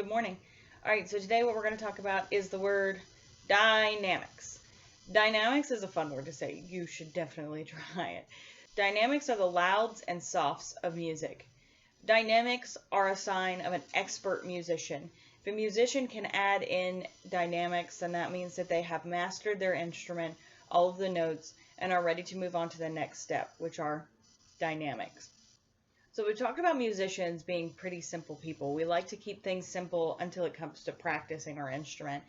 Good morning. All right, so today what we're going to talk about is the word dynamics. Dynamics is a fun word to say. You should definitely try it. Dynamics are the louds and softs of music. Dynamics are a sign of an expert musician. If a musician can add in dynamics, then that means that they have mastered their instrument, all of the notes, and are ready to move on to the next step, which are dynamics. So we talked about musicians being pretty simple people. We like to keep things simple until it comes to practicing our instrument.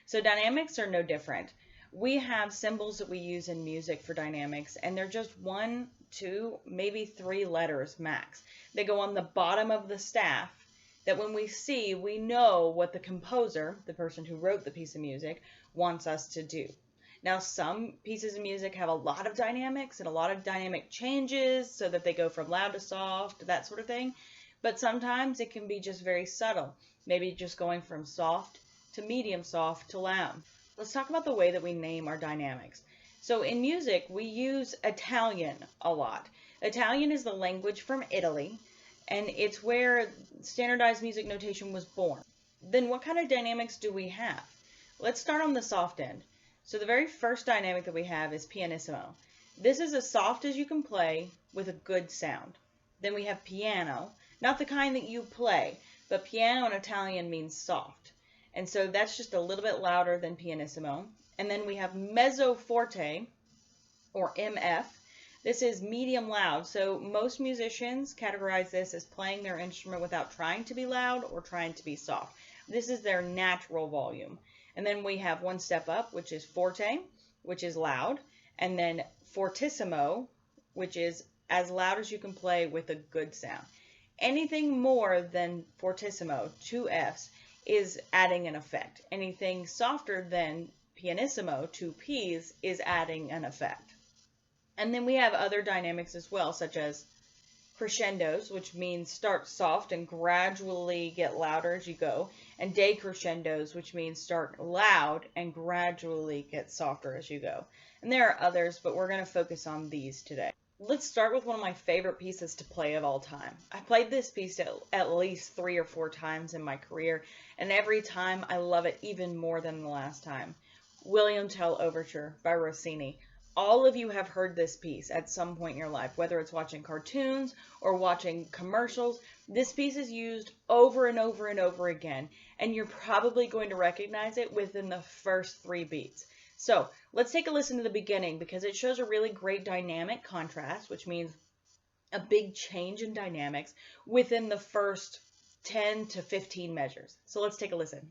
So dynamics are no different. We have symbols that we use in music for dynamics, and they're just 1, 2, maybe 3 letters max. They go on the bottom of the staff that when we see, we know what the composer, the person who wrote the piece of music, wants us to do. Now, some pieces of music have a lot of dynamics and a lot of dynamic changes so that they go from loud to soft, that sort of thing. But sometimes it can be just very subtle, maybe just going from soft to medium soft to loud. Let's talk about the way that we name our dynamics. So in music, we use Italian a lot. Italian is the language from Italy, and it's where standardized music notation was born. Then what kind of dynamics do we have? Let's start on the soft end. So the very first dynamic that we have is pianissimo. This is as soft as you can play with a good sound. Then we have piano, not the kind that you play, but piano in Italian means soft. And so that's just a little bit louder than pianissimo. And then we have mezzo forte, or MF. This is medium loud. So most musicians categorize this as playing their instrument without trying to be loud or trying to be soft. This is their natural volume. And then we have one step up, which is forte, which is loud, and then fortissimo, which is as loud as you can play with a good sound. Anything more than fortissimo, 2 Fs, is adding an effect. Anything softer than pianissimo, 2 Ps, is adding an effect. And then we have other dynamics as well, such as crescendos, which means start soft and gradually get louder as you go, and decrescendos, which means start loud and gradually get softer as you go. And there are others, but we're going to focus on these today. Let's start with one of my favorite pieces to play of all time. I played this piece at least 3 or 4 times in my career, and every time I love it even more than the last time. William Tell Overture by Rossini. All of you have heard this piece at some point in your life, whether it's watching cartoons or watching commercials. This piece is used over and over and over again, and you're probably going to recognize it within the first 3 beats. So let's take a listen to the beginning because it shows a really great dynamic contrast, which means a big change in dynamics within the first 10 to 15 measures. So let's take a listen.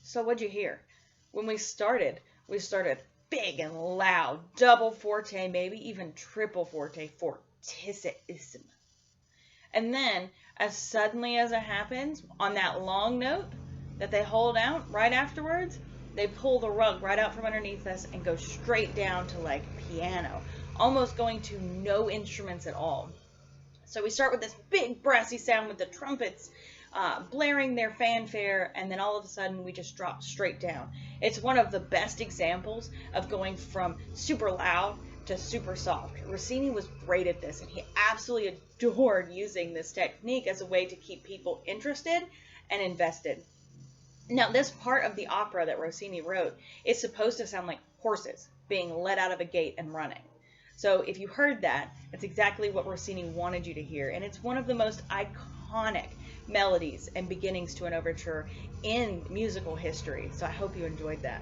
So what'd you hear? When we started big and loud, double forte, maybe even triple forte, fortissimo. And then, as suddenly as it happens, on that long note that they hold out right afterwards, they pull the rug right out from underneath us and go straight down to like piano, almost going to no instruments at all. So we start with this big brassy sound with the trumpets blaring their fanfare, and then all of a sudden we just drop straight down. It's one of the best examples of going from super loud to super soft. Rossini was great at this, and he absolutely adored using this technique as a way to keep people interested and invested. Now, this part of the opera that Rossini wrote is supposed to sound like horses being let out of a gate and running. So if you heard that, it's exactly what Rossini wanted you to hear, and it's one of the most iconic melodies and beginnings to an overture in musical history. So I hope you enjoyed that.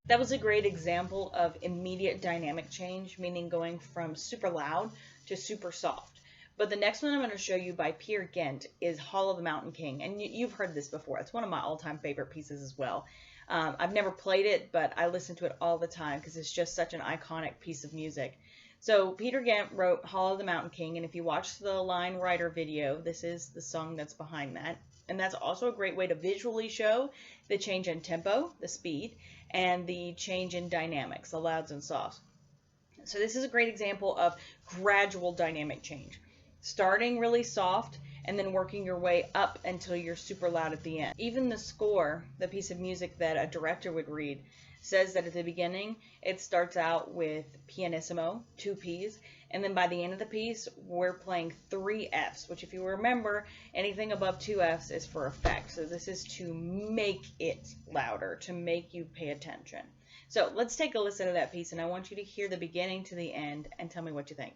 That was a great example of immediate dynamic change, meaning going from super loud to super soft. But the next one I'm going to show you by Peer Gynt is Hall of the Mountain King. And you've heard this before. It's one of my all-time favorite pieces as well. I've never played it, but I listen to it all the time because it's just such an iconic piece of music. So Peter Gynt wrote Hall of the Mountain King, and if you watch the Line Rider video, this is the song that's behind that. And that's also a great way to visually show the change in tempo, the speed, and the change in dynamics, the louds and softs. So this is a great example of gradual dynamic change. Starting really soft and then working your way up until you're super loud at the end. Even the score, the piece of music that a director would read, says that at the beginning it starts out with pianissimo, 2 Ps, and then by the end of the piece we're playing 3 Fs, which if you remember, anything above 2 Fs is for effect. So this is to make it louder, to make you pay attention. So let's take a listen to that piece, and I want you to hear the beginning to the end and tell me what you think.